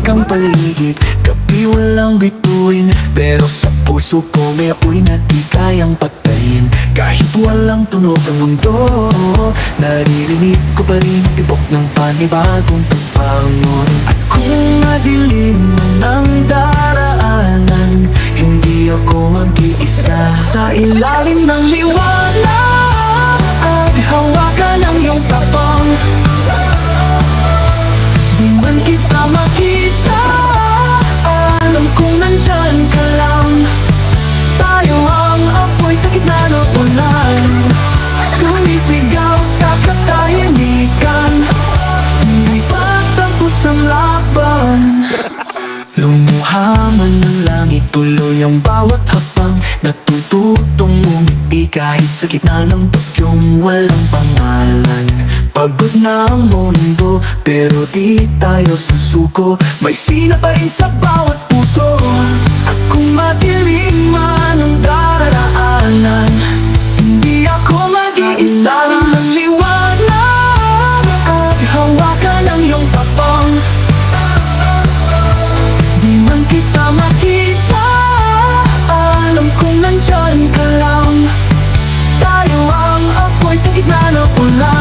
ang paligid, gabi walang bituin, pero sa puso ko may apoy na di kayang patayin. Kahit walang tunog ang mundo, naririnig ko pa rin tibok ng panibagong pagbangon. At kung madilim man ang daraanan, hindi ako mag-iisa. Sa ilalim ng liwanag, hawakan ang iyong tapang. Di man kita makita, alam kong nandyan ka lang. Tayo ang apoy sa gitna ng ulan, sumisigaw sa katahimikan. Hindi patapos ang laban. Lumuha man ng langit, tuloy ang bawat hakbang. Natututong umiti kahit sa gitna ng bagyong walang pangalan. Pagod na ang mundo, pero di tayo susuko. May sina pa rin sa bawat puso. At kung madilim man ang